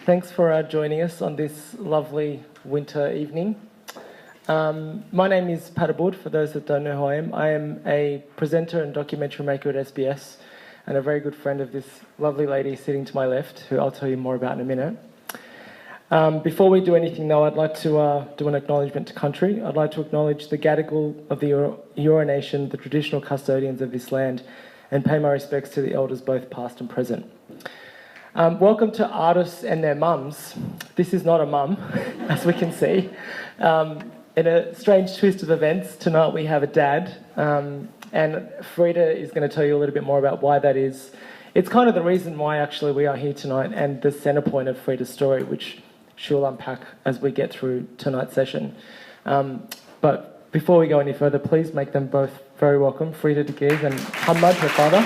Thanks for joining us on this lovely winter evening. My name is Abboud, for those that don't know who I am. I am a presenter and documentary maker at SBS and a very good friend of this lovely lady sitting to my left, who I'll tell you more about in a minute. Before we do anything though, I'd like to do an acknowledgement to country. I'd like to acknowledge the Gadigal of the Eora Nation, the traditional custodians of this land, and pay my respects to the elders both past and present. Welcome to artists and their mums. This is not a mum, as we can see. In a strange twist of events, tonight we have a dad, and Frida is going to tell you a little bit more about why that is. It's kind of the reason why actually we are here tonight, and the centre point of Frida's story, which she'll unpack as we get through tonight's session. But before we go any further, please make them both very welcome, Frida Deguise and Mohammed, her father.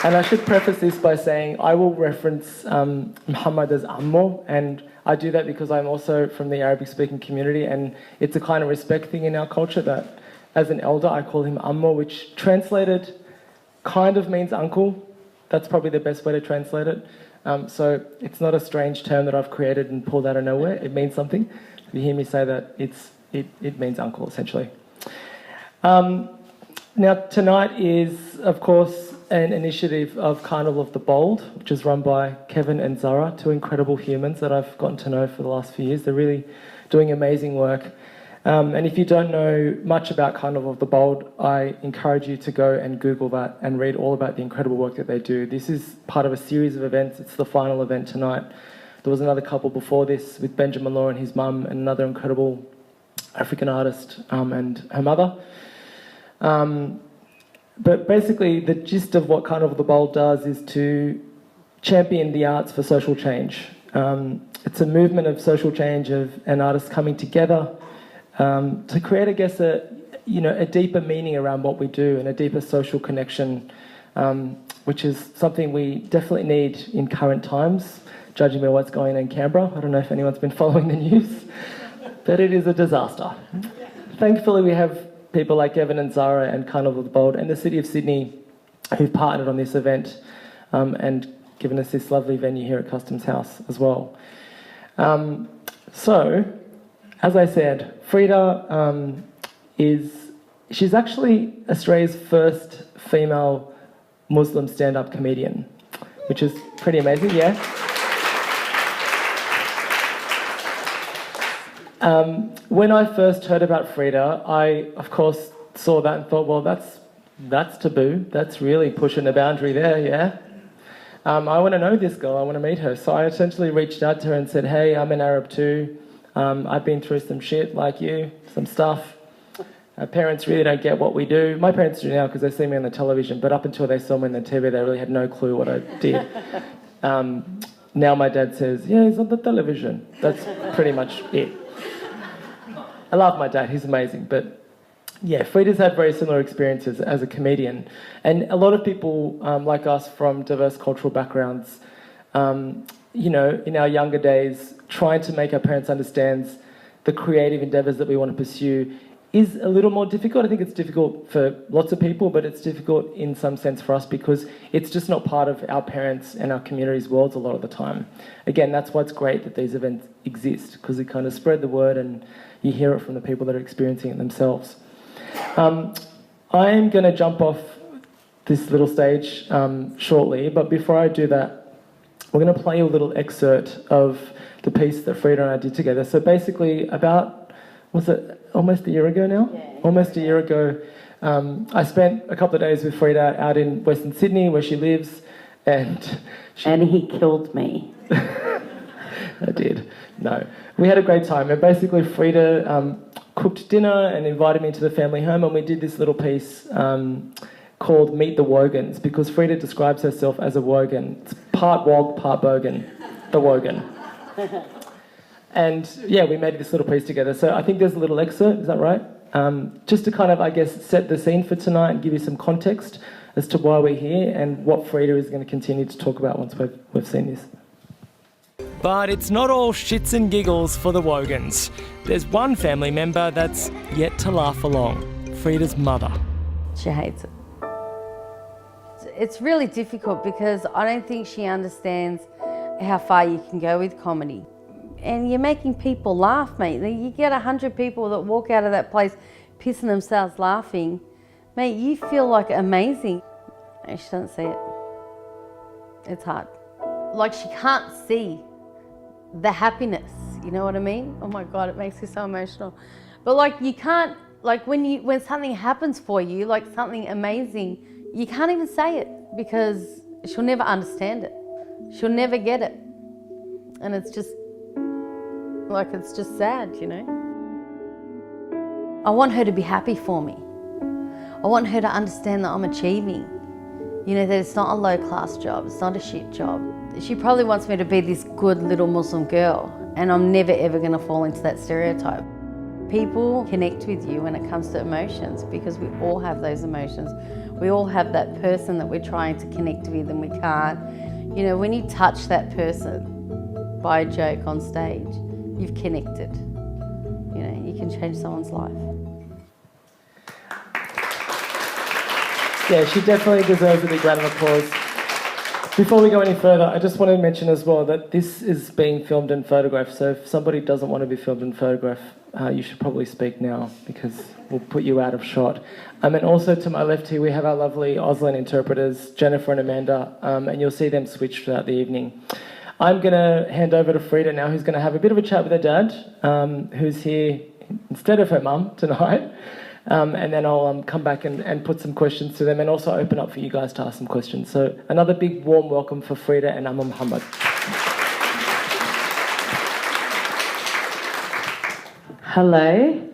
And I should preface this by saying I will reference Mohammed as Ammo, and I do that because I'm also from the Arabic-speaking community, and it's a kind of respect thing in our culture that as an elder I call him Ammo, which translated kind of means uncle. That's probably the best way to translate it. So it's not a strange term that I've created and pulled out of nowhere. It means something. If you hear me say that, it means uncle, essentially. Now, tonight is, of course, an initiative of Carnival of the Bold, which is run by Kevin and Zara, two incredible humans that I've gotten to know for the last few years. They're really doing amazing work. And if you don't know much about Carnival of the Bold, I encourage you to go and Google that and read all about the incredible work that they do. This is part of a series of events. It's the final event tonight. There was another couple before this with Benjamin Law and his mum, and another incredible African artist and her mother. But basically, the gist of what Carnival of the Bold does is to champion the arts for social change. It's a movement of social change and artists coming together to create, I guess, a deeper meaning around what we do and a deeper social connection, which is something we definitely need in current times, judging by what's going on in Canberra. I don't know if anyone's been following the news, but it is a disaster. Thankfully, we have people like Evan and Zara and Carnival of the Bold and the City of Sydney who've partnered on this event and given us this lovely venue here at Customs House as well. So, as I said, Frida she's actually Australia's first female Muslim stand-up comedian, which is pretty amazing, yeah? When I first heard about Frida, I, of course, saw that and thought, well, that's taboo. That's really pushing the boundary there, yeah? I want to know this girl. I want to meet her. So I essentially reached out to her and said, hey, I'm an Arab too. I've been through some shit like you, some stuff. Our parents really don't get what we do. My parents do now because they see me on the television, but up until they saw me on the TV, they really had no clue what I did. Now my dad says, yeah, he's on the television. That's pretty much it. I love my dad, he's amazing, but yeah, Frida's had very similar experiences as a comedian, and a lot of people like us from diverse cultural backgrounds, in our younger days, trying to make our parents understand the creative endeavours that we want to pursue is a little more difficult. I think it's difficult for lots of people, but it's difficult in some sense for us because it's just not part of our parents' and our community's worlds a lot of the time. Again, that's why it's great that these events exist, because it kind of spread the word and you hear it from the people that are experiencing it themselves. I'm going to jump off this little stage shortly, but before I do that, we're going to play a little excerpt of the piece that Frida and I did together. So basically about, was it almost a year ago now? Yeah. Almost a year ago, I spent a couple of days with Frida out in Western Sydney where she lives, and he killed me. I did. No. We had a great time, and basically Frida cooked dinner and invited me to the family home, and we did this little piece called Meet the Worgens, because Frida describes herself as a Worgen. It's part Wog, part Bogan, the Worgen. And yeah, we made this little piece together. So I think there's a little excerpt, is that right? Just to kind of, I guess, set the scene for tonight and give you some context as to why we're here and what Frida is going to continue to talk about once we've seen this. But it's not all shits and giggles for the Worgens. There's one family member that's yet to laugh along, Frida's mother. She hates it. it's really difficult because I don't think she understands how far you can go with comedy. And you're making people laugh, mate. You get 100 people that walk out of that place pissing themselves laughing. Mate, you feel like amazing. And she doesn't see it. It's hard. Like she can't see the happiness, you know what I mean? Oh my God, it makes me so emotional. But like you can't, like when something happens for you, like something amazing, you can't even say it because she'll never understand it. She'll never get it. And it's just sad, you know? I want her to be happy for me. I want her to understand that I'm achieving. You know, that it's not a low-class job, it's not a shit job. She probably wants me to be this good little Muslim girl, and I'm never ever gonna fall into that stereotype. People connect with you when it comes to emotions because we all have those emotions. We all have that person that we're trying to connect with and we can't. You know, when you touch that person by a joke on stage, you've connected. You know, you can change someone's life. Yeah, she definitely deserves a big round of applause. Before we go any further, I just want to mention as well that this is being filmed and photographed, so if somebody doesn't want to be filmed and photographed, you should probably speak now because we'll put you out of shot. And also to my left here, we have our lovely Auslan interpreters, Jennifer and Amanda, and you'll see them switch throughout the evening. I'm going to hand over to Frida now, who's going to have a bit of a chat with her dad, who's here instead of her mum tonight. And then I'll come back and put some questions to them and also open up for you guys to ask some questions. So another big warm welcome for Frida and Mohammed. Hello.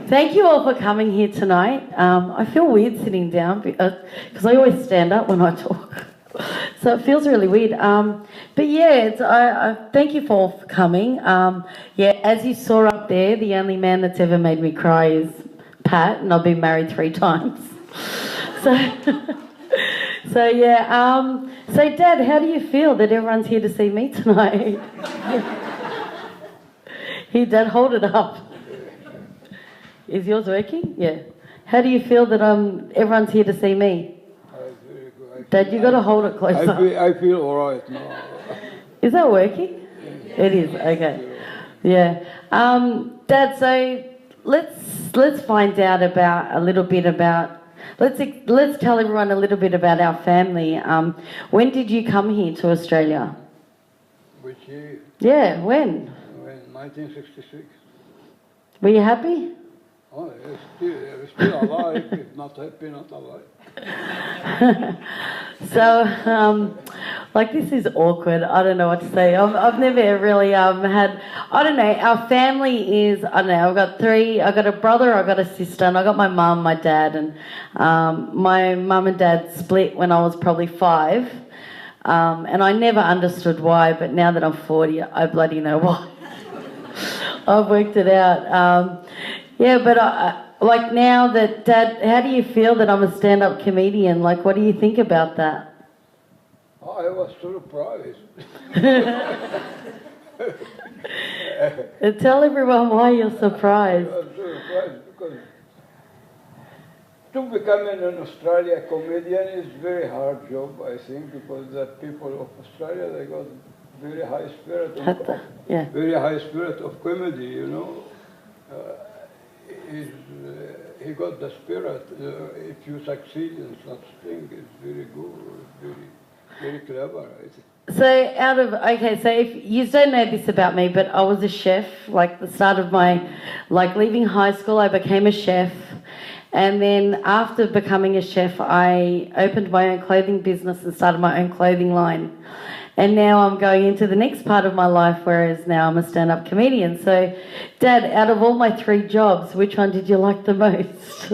Thank you all for coming here tonight. I feel weird sitting down because I always stand up when I talk. So it feels really weird. But yeah, I thank you all for coming. Yeah, as you saw up there, the only man that's ever made me cry is Pat, and I've been married 3 times. So yeah. So Dad, how do you feel that everyone's here to see me tonight? Here, Dad, hold it up. Is yours working? Yeah. How do you feel that everyone's here to see me? Very good. Dad, you got to hold it closer. I feel all right now. Is that working? Yeah. It is. Okay. Yeah. Dad, so let's find out a little bit about. Let's tell everyone a little bit about our family. When did you come here to Australia? Which year? Yeah. When? 1966. Were you happy? Oh, we're still alive. If not happy, not alive. So, like, this is awkward. I don't know what to say. I've never really had. I don't know. Our family is. I don't know. I've got 3. I got a brother. I got a sister, and I got my mum, my dad, and my mum and dad split when I was probably 5, and I never understood why. But now that I'm 40, I bloody know why. I've worked it out. Yeah, but like now that Dad, how do you feel that I'm a stand-up comedian? Like, what do you think about that? I was surprised. Tell everyone why you're surprised. I was surprised because to becoming an Australian comedian is a very hard job, I think, because the people of Australia, they got very high spirit very high spirit of comedy, you know. He got the spirit. If you succeed in such thing, it's very good, very clever, I think. So so if you don't know this about me, but I was a chef. Like the start of leaving high school, I became a chef. And then after becoming a chef, I opened my own clothing business and started my own clothing line. And now I'm going into the next part of my life, whereas now I'm a stand-up comedian. So, Dad, out of all my 3 jobs, which one did you like the most?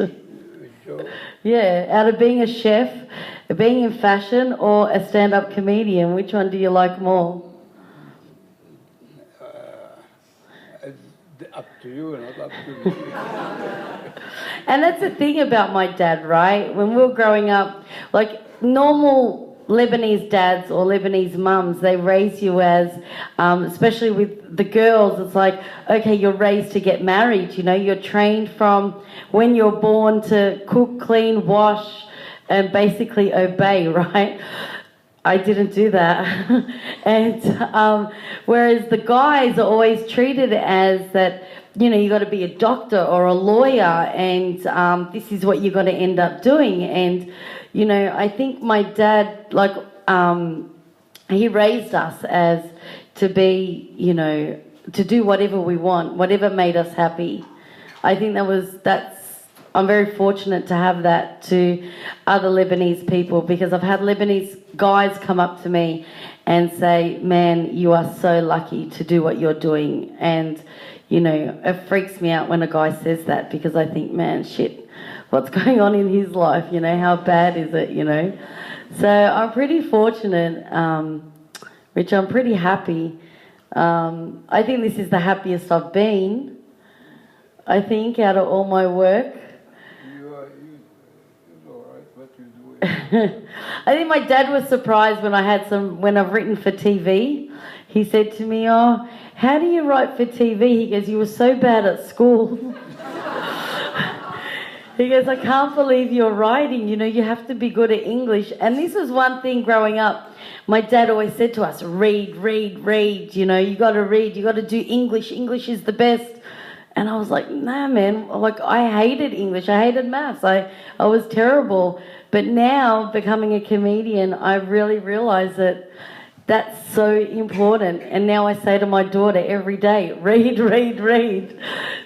Yeah, out of being a chef, being in fashion, or a stand-up comedian, which one do you like more? Up to you, not up to me. And that's the thing about my dad, right? When we were growing up, like normal Lebanese dads or Lebanese mums, they raise you as, especially with the girls, it's like, okay, you're raised to get married, you know, you're trained from when you're born to cook, clean, wash, and basically obey, right? I didn't do that. And whereas the guys are always treated as that, you know, you got to be a doctor or a lawyer, and this is what you're going to end up doing. And, you know, I think my dad, like, he raised us as to be, you know, to do whatever we want, whatever made us happy. I think I'm very fortunate to have that to other Lebanese people, because I've had Lebanese guys come up to me and say, man, you are so lucky to do what you're doing. And, you know, it freaks me out when a guy says that, because I think, man, shit, what's going on in his life? You know, how bad is it, you know? So I'm pretty fortunate, Rich, I'm pretty happy. I think this is the happiest I've been, I think, out of all my work. I think my dad was surprised when I've written for TV. He said to me, oh, how do you write for TV? He goes, you were so bad at school. He goes, I can't believe you're writing, you know, you have to be good at English. And this was one thing growing up. My dad always said to us, read, you know, you got to read, you got to do English. English is the best. And I was like, nah, man, like, I hated English. I hated maths. I was terrible. But now, becoming a comedian, I really realise that that's so important. And now I say to my daughter every day, read.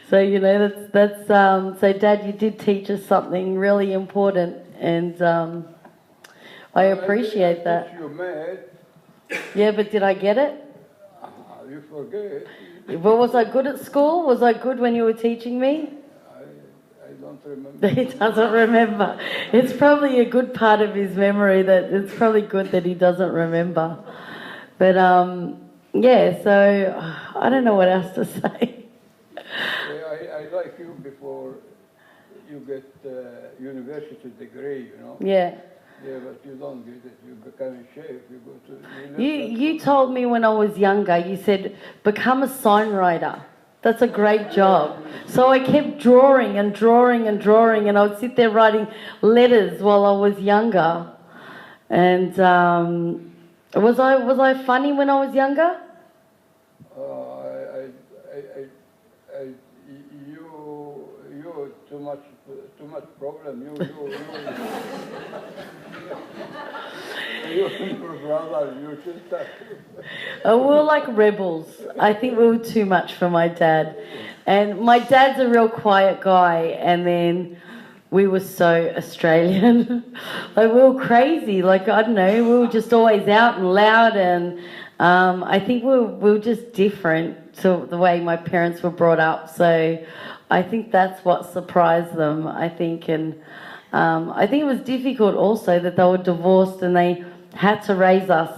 So, you know, that's so Dad, you did teach us something really important, and I appreciate that. You mad. Yeah, but did I get it? You forget. Well, was I good at school? Was I good when you were teaching me? I don't remember. He doesn't remember. It's probably a good part of his memory that it's probably good that he doesn't remember. But yeah, so I don't know what else to say. I like you before you get university degree, you know. Yeah. Yeah, but you don't get it. You become a chef. You go to. You told me when I was younger. You said become a sign writer. That's a great job. So I kept drawing, and I would sit there writing letters while I was younger. And was I funny when I was younger? You too much problem. You and your brother, your sister. We were like rebels. I think we were too much for my dad. And my dad's a real quiet guy, and then we were so Australian. Like, we were crazy. Like, I don't know, we were just always out and loud, and I think we were just different to the way my parents were brought up. So I think that's what surprised them, I think. And I think it was difficult also that they were divorced and they had to raise us.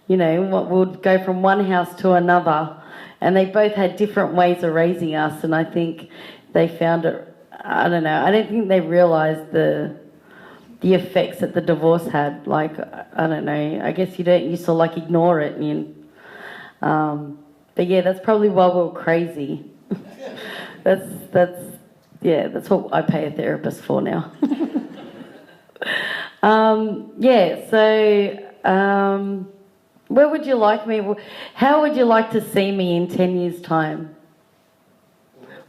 You know, we'd go from one house to another, and they both had different ways of raising us, and I think they found it, I don't know, I don't think they realised the effects that the divorce had. Like, I don't know, I guess you sort of like ignore it. But yeah, that's probably why we were crazy. That's what I pay a therapist for now. Where would you like me? How would you like to see me in 10 years' time?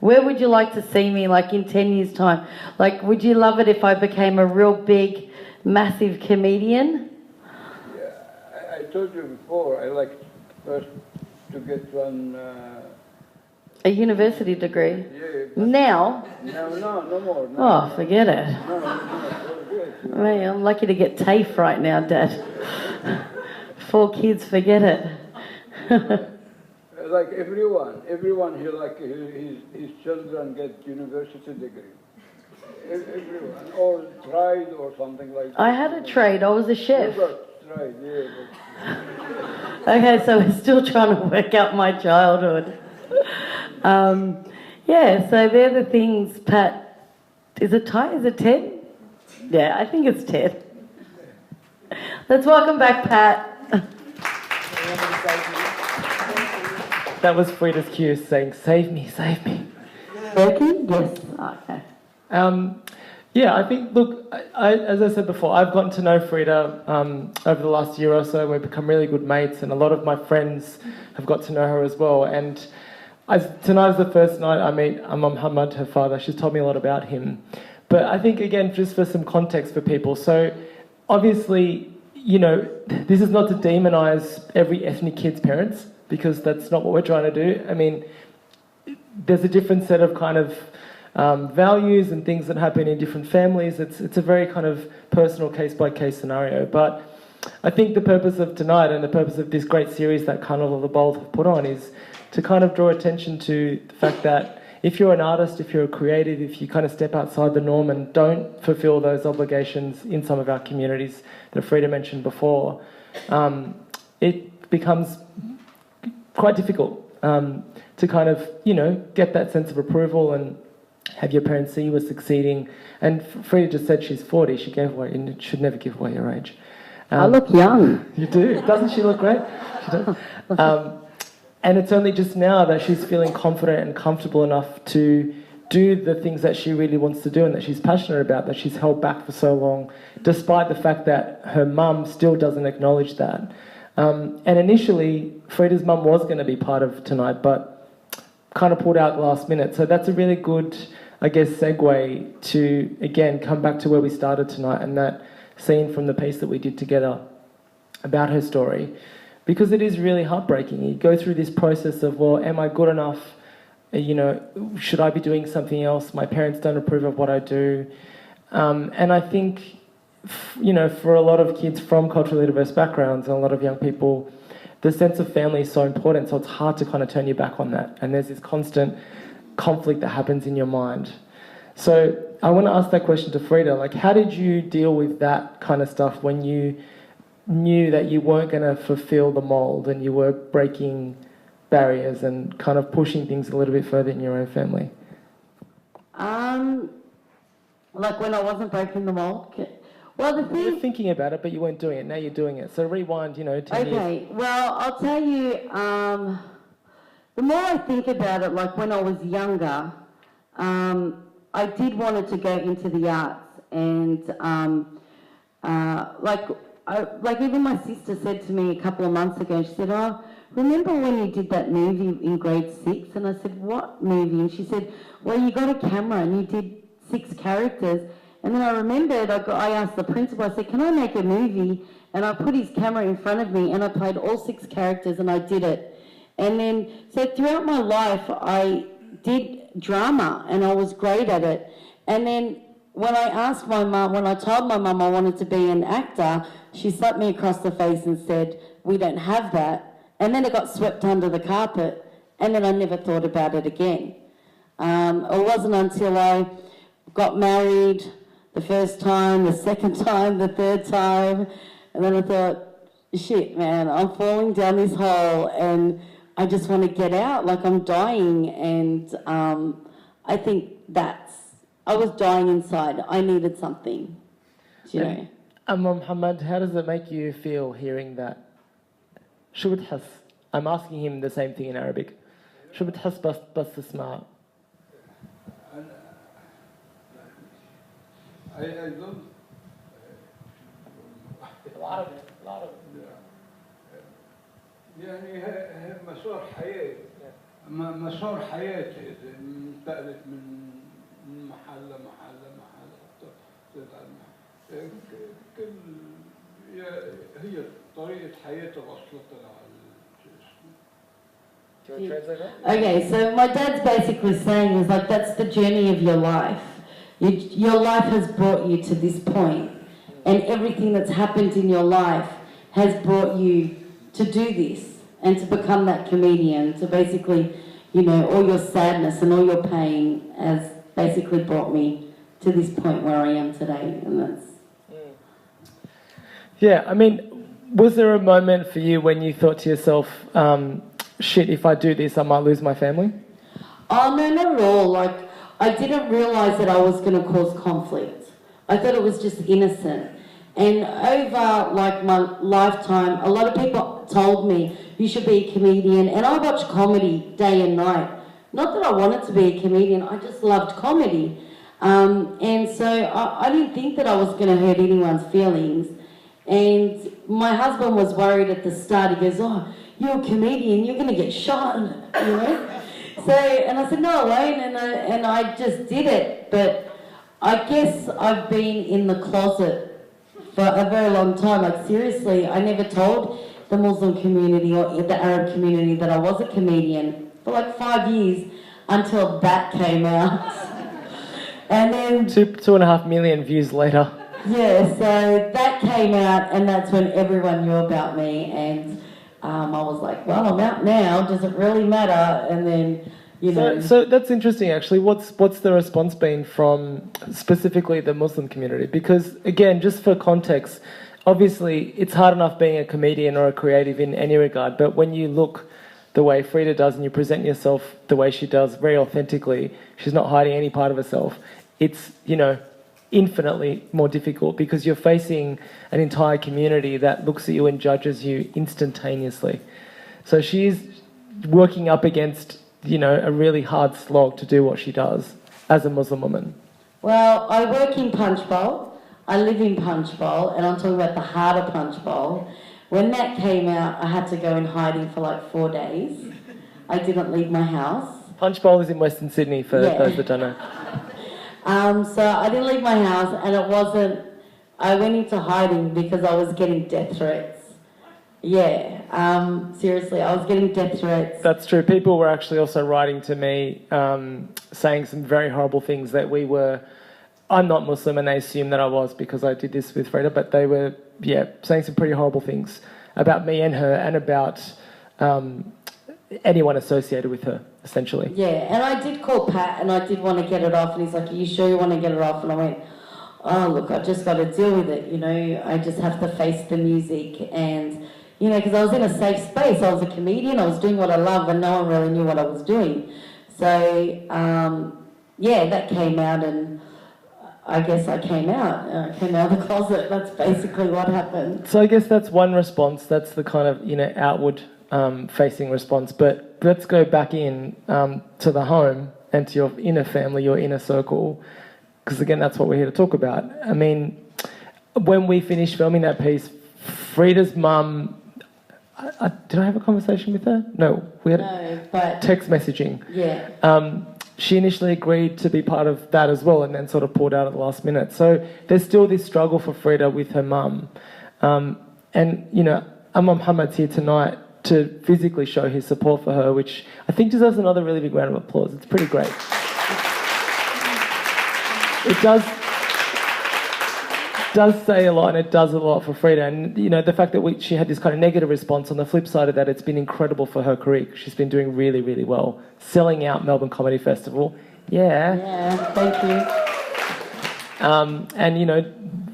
Where would you like to see me, like, in 10 years' time? Like, would you love it if I became a real big, massive comedian? Yeah, I told you before, I like first to get one... A university degree? Yeah. Now? No more. No. Oh, forget it. No, forget. Man, I'm lucky to get TAFE right now, Dad. 4 kids, forget it. Like everyone here, like his children get university degree. Everyone, or tried or something like that. I had a trade, I was a chef. You got tried, yeah. Okay, so we're still trying to work out my childhood. Yeah, so they're the things, Pat. Is it Ty? Is it Ted? Yeah, I think it's Ted. Let's welcome back Pat. That was Frida's cue saying, save me. Working? Yes. Okay. Yeah, I think, look, as I said before, I've gotten to know Frida over the last year or so. We've become really good mates, and a lot of my friends have got to know her as well. And tonight is the first night I meet Mohammed, her father. She's told me a lot about him. But I think, again, just for some context for people, so obviously, you know, this is not to demonise every ethnic kid's parents, because that's not what we're trying to do. I mean, there's a different set of kind of values and things that happen in different families. It's a very kind of personal case-by-case scenario. But I think the purpose of tonight and the purpose of this great series that Carnival of the Bold have put on is to kind of draw attention to the fact that if you're an artist, if you're a creative, if you kind of step outside the norm and don't fulfill those obligations in some of our communities that Frida mentioned before, it becomes quite difficult to kind of, you know, get that sense of approval and have your parents see you as succeeding. And Frida just said she's 40. She gave away, and you should never give away your age. I look young. You do. Doesn't she look great? She does. And it's only just now that she's feeling confident and comfortable enough to do the things that she really wants to do and that she's passionate about, that she's held back for so long, despite the fact that her mum still doesn't acknowledge that. And initially, Frida's mum was going to be part of tonight, but kind of pulled out last minute. So that's a really good, I guess, segue to, again, come back to where we started tonight and that scene from the piece that we did together about her story. Because it is really heartbreaking. You go through this process of, well, am I good enough? You know, should I be doing something else? My parents don't approve of what I do. And I think, you know, for a lot of kids from culturally diverse backgrounds and a lot of young people, the sense of family is so important, so it's hard to kind of turn your back on that. And there's this constant conflict that happens in your mind. So I want to ask that question to Frida. Like, how did you deal with that kind of stuff when you knew that you weren't going to fulfill the mold and you were breaking barriers and kind of pushing things a little bit further in your own family? Like when I wasn't breaking the mold? Well, the thing... You were thinking about it, but you weren't doing it. Now you're doing it. So rewind, 10 years. Okay, well, I'll tell you, the more I think about it, like when I was younger, I did want to go into the arts. And like even my sister said to me a couple of months ago, she said, oh, remember when you did that movie in grade 6? And I said, what movie? And she said, well, you got a camera and you did 6 characters. And then I remembered, I asked the principal, I said, can I make a movie? And I put his camera in front of me and I played all 6 characters and I did it. And then, so throughout my life, I did drama and I was great at it. And then when I asked my mum, when I told my mum I wanted to be an actor, she slapped me across the face and said, we don't have that. And then it got swept under the carpet and then I never thought about it again. It wasn't until I got married the first time, the second time, the third time, and then I thought, shit, man, I'm falling down this hole and I just want to get out, like I'm dying. And I think I was dying inside. I needed something, you know. Mohammed, how does it make you feel hearing that? شو بتحس? I'm asking him the same thing in Arabic. شو بتحس بس تسمع؟ I don't... A lot of يعني مسار حياة مسار حياتي انتقلت من محل لمحل كل هي طريقة حياتي وصلت على Okay, so my dad's basically saying is like that's the journey of your life. Your life has brought you to this point, and everything that's happened in your life has brought you to do this and to become that comedian. To basically, you know, all your sadness and all your pain has basically brought me to this point where I am today, and that's. Yeah, I mean, was there a moment for you when you thought to yourself, shit, if I do this, I might lose my family? Oh, no, not at all. Like, I didn't realise that I was going to cause conflict. I thought it was just innocent. And over, like, my lifetime, a lot of people told me, you should be a comedian. And I watch comedy day and night. Not that I wanted to be a comedian, I just loved comedy. And so I didn't think that I was going to hurt anyone's feelings. And my husband was worried at the start. He goes, "Oh, you're a comedian, you're going to get shot," you know. So, and I said, "No, I won't," and I just did it. But I guess I've been in the closet for a very long time. Like, seriously, I never told the Muslim community or the Arab community that I was a comedian for like 5 years until that came out. And then 2.5 million views later. yeah, so that came out, and that's when everyone knew about me, and I was like, well, I'm out now, does it really matter? And then, you know... So that's interesting, actually. What's the response been from specifically the Muslim community? Because, again, just for context, obviously it's hard enough being a comedian or a creative in any regard, but when you look the way Frida does and you present yourself the way she does, very authentically, she's not hiding any part of herself, it's, you know, infinitely more difficult because you're facing an entire community that looks at you and judges you instantaneously. So she's working up against, you know, a really hard slog to do what she does as a Muslim woman. Well, I work in Punch Bowl, I live in Punch Bowl, and I'm talking about the harder Punch Bowl. When that came out, I had to go in hiding for like 4 days. I didn't leave my house. Punch Bowl is in Western Sydney, for those that don't know. So I didn't leave my house, and it wasn't... I went into hiding because I was getting death threats. Yeah, seriously, I was getting death threats. That's true. People were actually also writing to me saying some very horrible things that we were... I'm not Muslim, and they assumed that I was because I did this with Frida, but they were, saying some pretty horrible things about me and her and about anyone associated with her, essentially. Yeah, and I did call Pat, and I did want to get it off, and he's like, "Are you sure you want to get it off?" And I went, "Oh, look, I just got to deal with it, you know, I just have to face the music." And, you know, because I was in a safe space, I was a comedian, I was doing what I love, and no one really knew what I was doing. So, that came out, and I guess I came out of the closet. That's basically what happened. So I guess that's one response, that's the kind of, you know, outward facing response, but let's go back in to the home and to your inner family, your inner circle, because again, that's what we're here to talk about. I mean, when we finished filming that piece, Frida's mum, did I have a conversation with her? No, we had but text messaging. Yeah. She initially agreed to be part of that as well and then sort of pulled out at the last minute. So there's still this struggle for Frida with her mum. And, you know, Mohammed's here tonight to physically show his support for her, which I think deserves another really big round of applause. It's pretty great. It does say a lot, and it does a lot for Frida. And, you know, the fact that she had this kind of negative response, on the flip side of that, it's been incredible for her career. She's been doing really, really well. Selling out Melbourne Comedy Festival. Yeah, thank you. And, you know,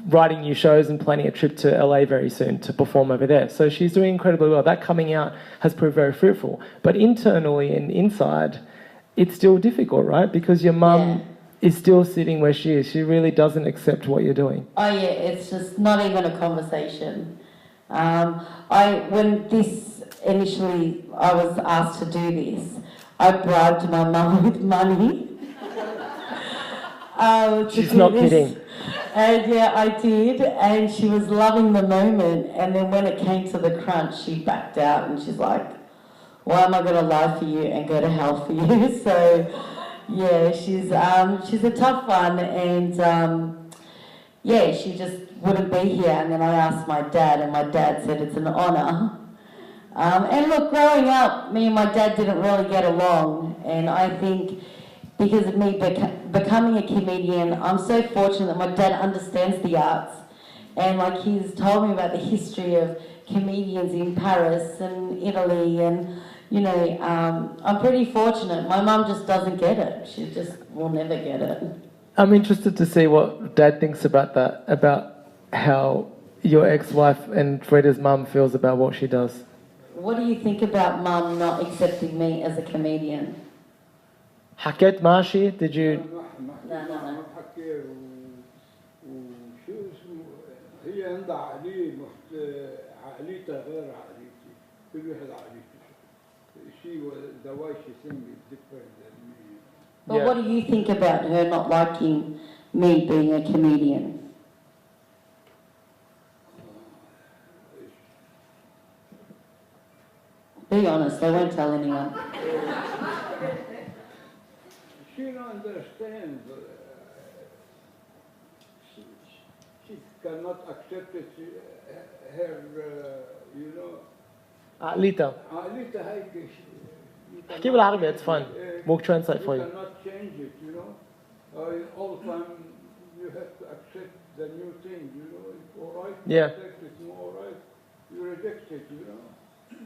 writing new shows and planning a trip to LA very soon to perform over there. So she's doing incredibly well. That coming out has proved very fruitful. But internally and inside, it's still difficult, right? Because your mum is still sitting where she is. She really doesn't accept what you're doing. Oh yeah, it's just not even a conversation. When this initially I was asked to do this, I bribed my mum with money. She's not kidding. And yeah, I did, and she was loving the moment, and then when it came to the crunch, she backed out, and she's like, "Why am I going to lie for you and go to hell for you?" So yeah, she's a tough one, and she just wouldn't be here. And then I asked my dad, and my dad said it's an honour. And look, growing up, me and my dad didn't really get along, and I think because of me becoming a comedian, I'm so fortunate that my dad understands the arts, and like he's told me about the history of comedians in Paris and Italy, and you know, I'm pretty fortunate. My mum just doesn't get it. She just will never get it. I'm interested to see what Dad thinks about that, about how your ex-wife and Frida's mum feels about what she does. What do you think about mum not accepting me as a comedian? حكيت ماشي? Did you... No. هي عندها عقليتها غير عقليتي. كل واحد عقليته. The way she sings is different than me. But what do you think about her not liking me being a comedian? Be honest, I won't tell anyone. She don't understand. She cannot accept it. Her, you know. Lita. Lita, احكي بالعربي, it's fine. We'll translate for you. You cannot change it, you know. All the time you have to accept the new thing, you know. It's all right. Yeah. Accept it, it's all right. You reject it, you know.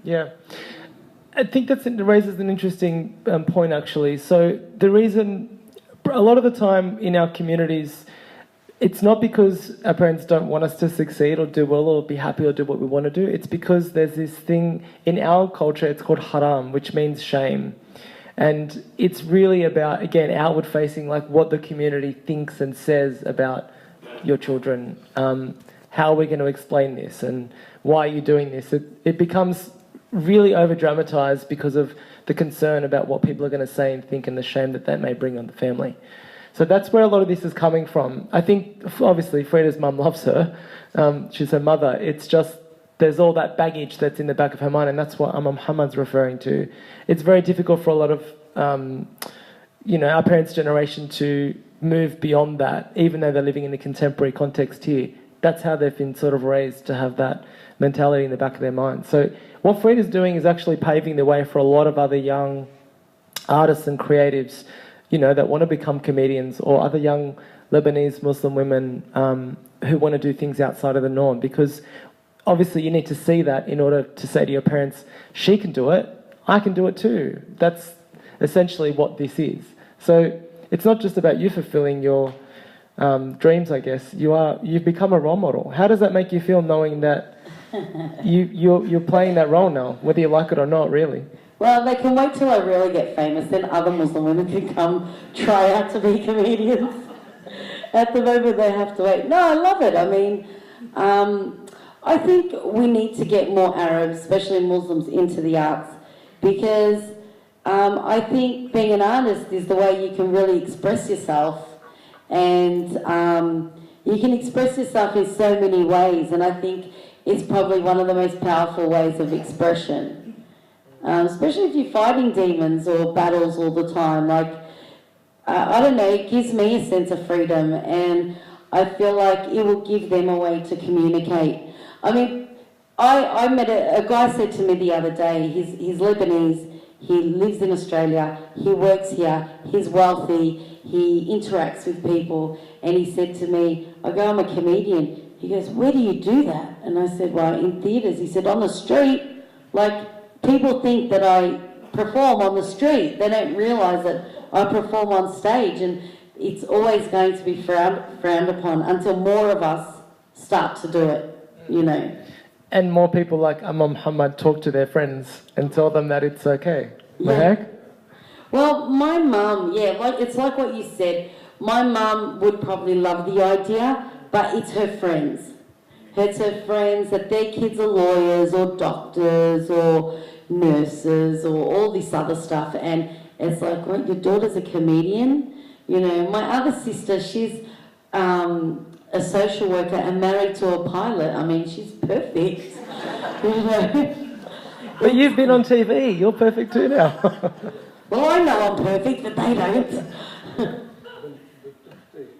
Yeah. I think that raises an interesting point, actually. So the reason, a lot of the time in our communities, it's not because our parents don't want us to succeed or do well or be happy or do what we want to do. It's because there's this thing in our culture, it's called haram, which means shame. And it's really about, again, outward facing, like what the community thinks and says about your children. How are we going to explain this and why are you doing this? It becomes really over-dramatized because of the concern about what people are going to say and think and the shame that may bring on the family. So that's where a lot of this is coming from. I think, obviously, Frida's mum loves her. She's her mother. It's just there's all that baggage that's in the back of her mind, and that's what Mohammed's referring to. It's very difficult for a lot of, our parents' generation to move beyond that, even though they're living in a contemporary context here. That's how they've been sort of raised to have that mentality in the back of their mind. So what Frida's doing is actually paving the way for a lot of other young artists and creatives, that want to become comedians, or other young Lebanese Muslim women who want to do things outside of the norm. Because obviously you need to see that in order to say to your parents, she can do it, I can do it too. That's essentially what this is. So it's not just about you fulfilling your dreams, I guess. You've become a role model. How does that make you feel, knowing that you're playing that role now, whether you like it or not, really? Well, they can wait till I really get famous, then other Muslim women can come try out to be comedians. At the moment, they have to wait. No, I love it. I mean, I think we need to get more Arabs, especially Muslims, into the arts, because I think being an artist is the way you can really express yourself, and you can express yourself in so many ways, and I think it's probably one of the most powerful ways of expression. Especially if you're fighting demons or battles all the time. Like, I don't know, it gives me a sense of freedom, and I feel like it will give them a way to communicate. I mean, I met a guy said to me the other day, he's Lebanese, he lives in Australia, he works here, he's wealthy, he interacts with people, and he said to me, I go, I'm a comedian. He goes, where do you do that? And I said, well, in theatres. He said, on the street. Like, people think that I perform on the street. They don't realise that I perform on stage, and it's always going to be frowned upon until more of us start to do it, And more people like Mohammed talk to their friends and tell them that it's okay. Yeah. Well, my mum, it's like what you said. My mum would probably love the idea, but it's her friends. It's her friends that their kids are lawyers or doctors or nurses or all this other stuff, and it's like, well, your daughter's a comedian. My other sister, she's a social worker and married to a pilot. I mean, she's perfect. But you've been on TV. You're perfect too now. Well, I know I'm perfect, but they don't.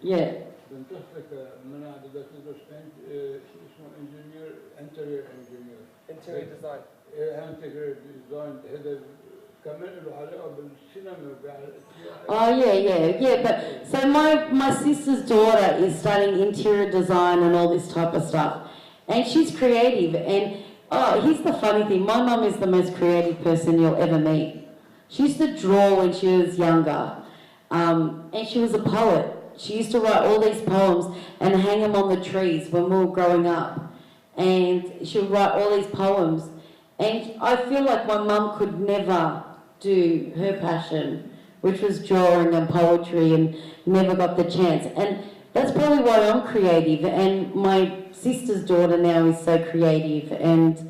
Yeah. Interior engineer. Interior design. Interior design. Oh yeah. But so my sister's daughter is studying interior design and all this type of stuff, and she's creative. And here's the funny thing: my mum is the most creative person you'll ever meet. She used to draw when she was younger, and she was a poet. She used to write all these poems and hang them on the trees when we were growing up. And she would write all these poems. And I feel like my mum could never do her passion, which was drawing and poetry, and never got the chance. And that's probably why I'm creative. And my sister's daughter now is so creative. And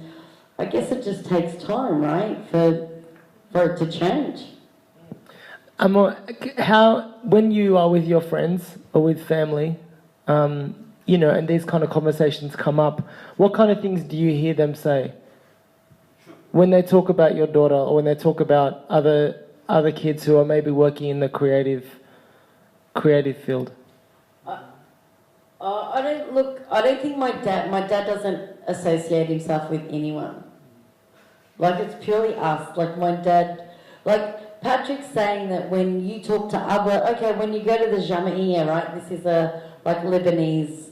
I guess it just takes time, right, for it to change. how, when you are with your friends or with family, you know, and these kind of conversations come up, what kind of things do you hear them say? When they talk about your daughter or when they talk about other kids who are maybe working in the creative field? I don't think my dad doesn't associate himself with anyone. Like, it's purely us. Like, my dad, like, Patrick's saying that when you talk to other, okay, when you go to the Jama'iyya, right, this is a, like, Lebanese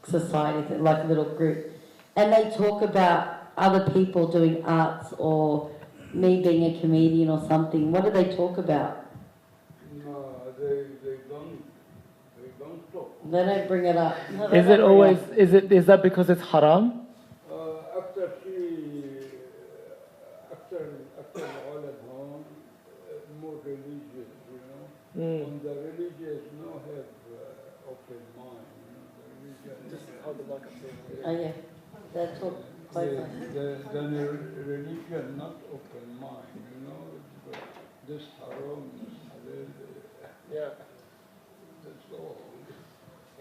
society, like, little group, and they talk about other people doing arts or me being a comedian or something, what do they talk about? No, they don't talk. They don't bring it up. No, Is it always, is that because it's haram? After all at home, more religious, you know. And the religious no have open mind, you know. The religion just hold the mic up there. Oh yeah, they talk closer. The religion not open mind, you know. This haram, this halal. Yeah. That's all.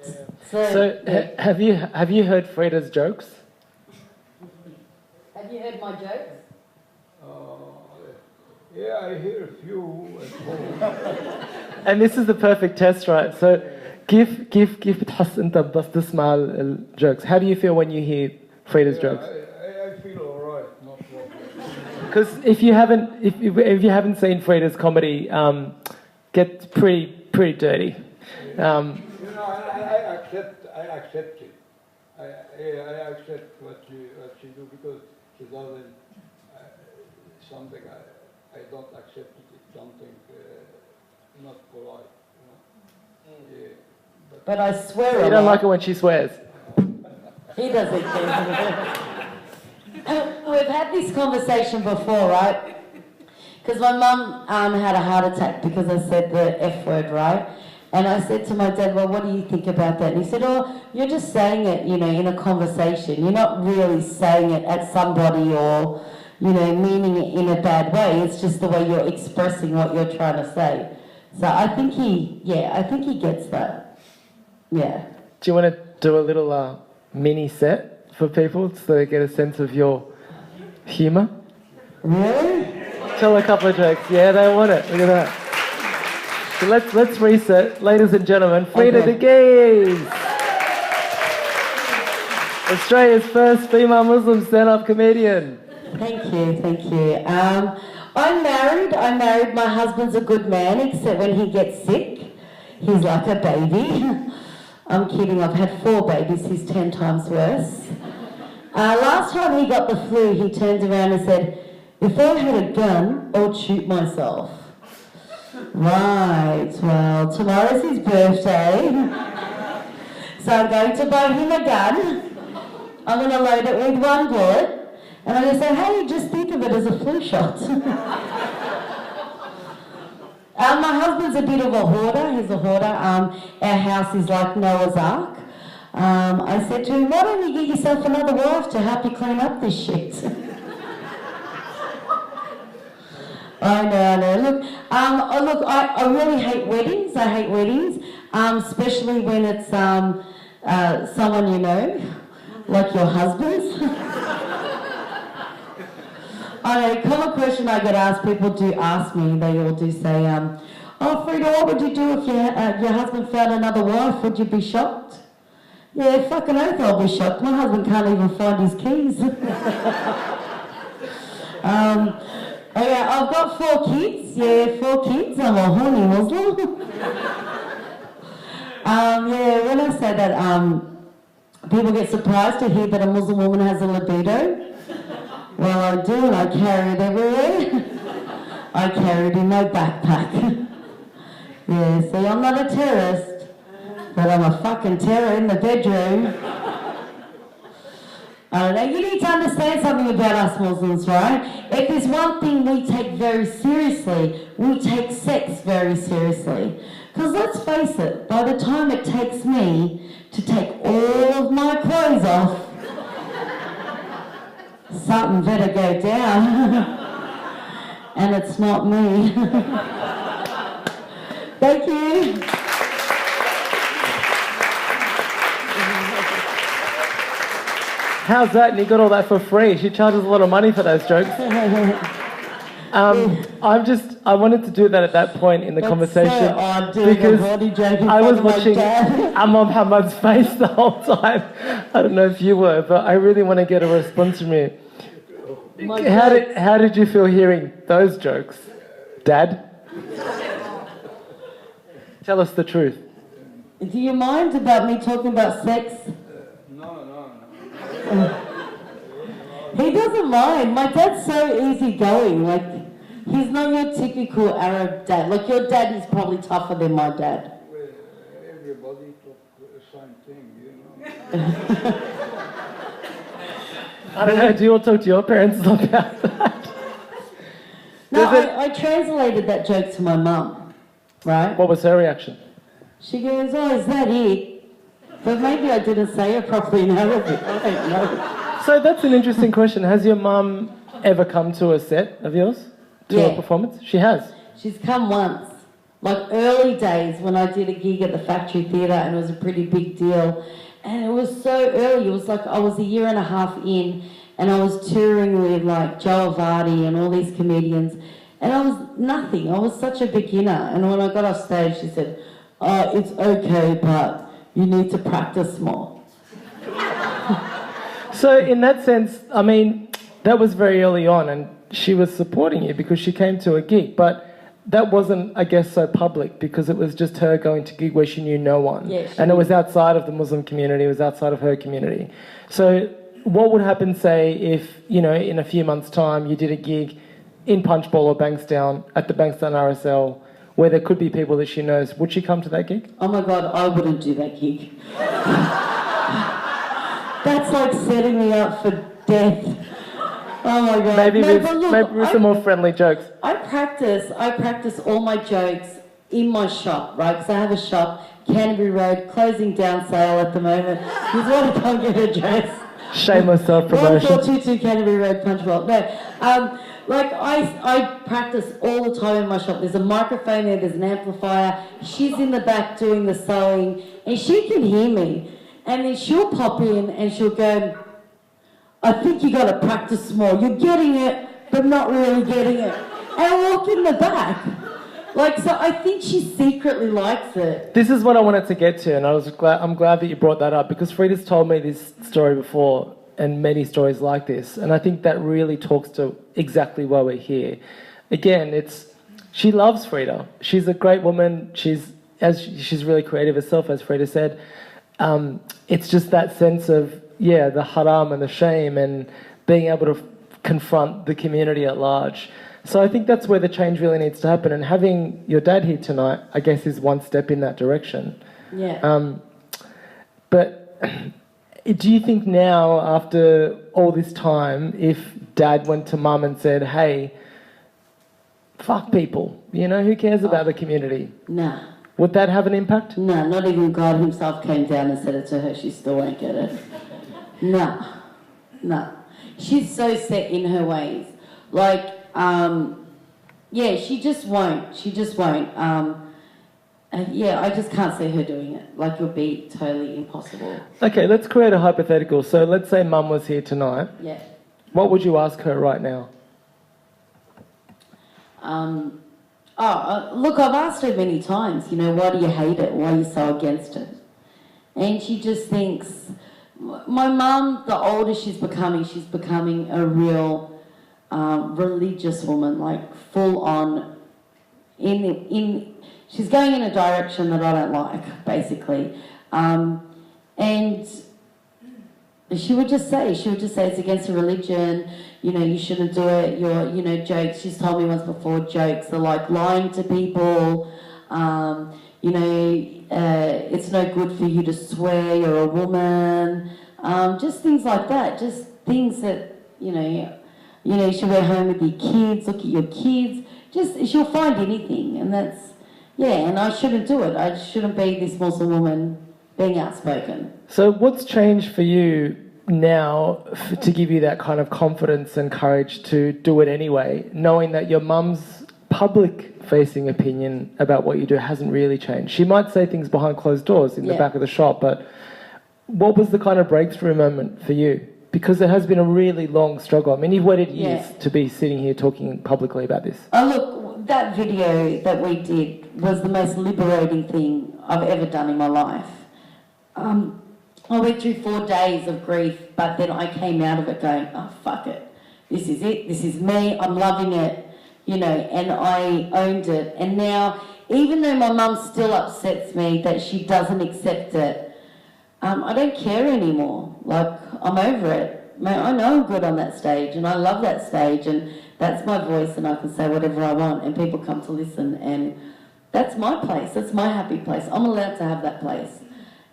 Yeah. So have you heard Frida's jokes? Have you heard my jokes? Yeah, I hear a few at home. And this is the perfect test, right? So كيف بتحس أنت بس تسمع الجokes? How do you feel when you hear Frida's jokes? I feel all right, no problem. Because if you haven't seen Frida's comedy, gets pretty dirty. You know, I accept it. I accept what she do because she doesn't something I don't accept it. It's something not polite. You know? Yeah, but I swear you don't like it when she swears. He doesn't care. We've had this conversation before, right? Because my mum had a heart attack because I said the F word, right? And I said to my dad, well, what do you think about that? And he said, oh, you're just saying it, you know, in a conversation. You're not really saying it at somebody or, you know, meaning it in a bad way. It's just the way you're expressing what you're trying to say. So I think he gets that. Yeah. Do you want to do a little mini set for people so they get a sense of your humour? Really? Tell a couple of jokes. Yeah, they want it. Look at that. So let's reset. Ladies and gentlemen, Frida Deguise. Australia's first female Muslim stand-up comedian. Thank you. I'm married. My husband's a good man, except when he gets sick. He's like a baby. I'm kidding, I've had 4 babies, he's 10 times worse. Last time he got the flu, he turned around and said, if I had a gun, I would shoot myself. Right, well, tomorrow's his birthday. So I'm going to buy him a gun. I'm going to load it with 1 bullet. And I'm going to say, hey, just think of it as a flu shot. My husband's a bit of a hoarder. He's a hoarder. Our house is like Noah's Ark. I said to him, why don't you get yourself another wife to help you clean up this shit? I know. Look, I really hate weddings. I hate weddings, especially when it's someone you know, like your husband's. A common question I get asked, people do ask me, they all do say, oh Frida, what would you do if your husband found another wife? Would you be shocked? Yeah, fucking oath I'll be shocked. My husband can't even find his keys. I've got 4 kids. Yeah, 4 kids. I'm a horny Muslim. When I say that, people get surprised to hear that a Muslim woman has a libido. Well, I do, and I carry it everywhere. I carry it in my backpack. Yeah, see, I'm not a terrorist, but I'm a fucking terror in the bedroom. I don't know, you need to understand something about us Muslims, right? If there's one thing we take very seriously, we take sex very seriously. Because let's face it, by the time it takes me to take all of my clothes off, something better go down. And it's not me. Thank you. How's that? And you got all that for free. She charges a lot of money for those jokes. I wanted to do that at that point in the conversation so odd doing because a body joke in I was front of my watching dad. Mohammed's face the whole time. I don't know if you were, but I really want to get a response from you. How did you feel hearing those jokes, Dad? Tell us the truth. Do you mind about me talking about sex? No. He doesn't mind. My dad's so easygoing. Like, he's not your typical Arab dad. Like, your dad is probably tougher than my dad. Well, everybody talk the same thing, you know. I don't know, do you all talk to your parents about that? No, I translated that joke to my mum, right? What was her reaction? She goes, oh, is that it? But maybe I didn't say it properly in Arabic. I don't know. So that's an interesting question. Has your mum ever come to a set of yours? To a performance? She has? She's come once. Like early days when I did a gig at the Factory Theatre and it was a pretty big deal. And it was so early. It was like I was a year and a half in and I was touring with like Joe Vardy and all these comedians. And I was nothing. I was such a beginner. And when I got off stage, she said, oh, it's okay, but you need to practice more. So in that sense, I mean, that was very early on and she was supporting you because she came to a gig, but that wasn't, I guess, so public because it was just her going to a gig where she knew no one. Yeah, and it was outside of the Muslim community, it was outside of her community. So what would happen, say, if, you know, in a few months' time you did a gig in Punchbowl or Bankstown, at the Bankstown RSL, where there could be people that she knows, would she come to that gig? Oh my God, I wouldn't do that gig. That's like setting me up for death. Oh my God. Maybe No, with some more friendly jokes. I practice all my jokes in my shop, right? Because I have a shop, Canterbury Road, closing down sale at the moment. You just want to come get a dress. Shameless self-promotion. 1422 Canterbury Road, Punchbowl. No, like I practice all the time in my shop. There's a microphone there, there's an amplifier. She's in the back doing the sewing, and she can hear me. And then she'll pop in and she'll go, I think you got to practice more. You're getting it, but not really getting it. And I walk in the back. Like, so I think she secretly likes it. This is what I wanted to get to, and I'm glad that you brought that up because Frida's told me this story before and many stories like this, and I think that really talks to exactly why we're here. Again, she loves Frida. She's a great woman. She's really creative herself, as Frida said. It's just that sense of, the haram and the shame and being able to confront the community at large. So I think that's where the change really needs to happen. And having your dad here tonight, I guess, is one step in that direction. Yeah. But do you think now, after all this time, if Dad went to Mum and said, hey, fuck people, who cares about the community? Nah. Would that have an impact? No, not even God himself came down and said it to her. She still won't get it. No. She's so set in her ways. Like, she just won't. She just won't. I just can't see her doing it. Like, it would be totally impossible. Okay, let's create a hypothetical. So let's say Mum was here tonight. Yeah. What would you ask her right now? Look, I've asked her many times, why do you hate it? Why are you so against it? And she just thinks, my mum, the older she's becoming a real religious woman, like full on. She's going in a direction that I don't like, basically. And she would just say it's against the religion. You shouldn't do it. Your jokes. She's told me once before, jokes are like lying to people. It's no good for you to swear. You're a woman. Just things like that. Just things that you should wear home with your kids. Look at your kids. She'll find anything, and that's And I shouldn't do it. I shouldn't be this Muslim woman being outspoken. So what's changed for you now to give you that kind of confidence and courage to do it anyway, knowing that your mum's public front-facing opinion about what you do hasn't really changed. She might say things behind closed doors in the back of the shop, but what was the kind of breakthrough moment for you? Because there has been a really long struggle. I mean, you've waited years to be sitting here talking publicly about this. Oh, look, that video that we did was the most liberating thing I've ever done in my life. I went through 4 days of grief, but then I came out of it going, oh, fuck it. This is it. This is me. I'm loving it, you know, and I owned it. And now, even though my mum still upsets me that she doesn't accept it, I don't care anymore. Like, I'm over it. Man, I know I'm good on that stage, and I love that stage, and that's my voice, and I can say whatever I want, and people come to listen, and that's my place. That's my happy place. I'm allowed to have that place.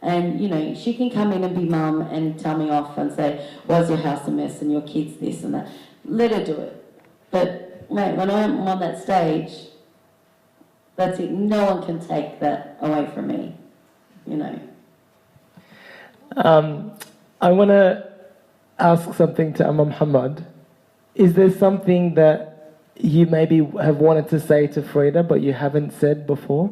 And, you know, she can come in and be mum and tell me off and say, why's your house a mess and your kids this and that. Let her do it. But, mate, when I'm on that stage, that's it. No one can take that away from me, you know. I want to ask something to Amma Mohammed. Is there something that you maybe have wanted to say to Frida but you haven't said before?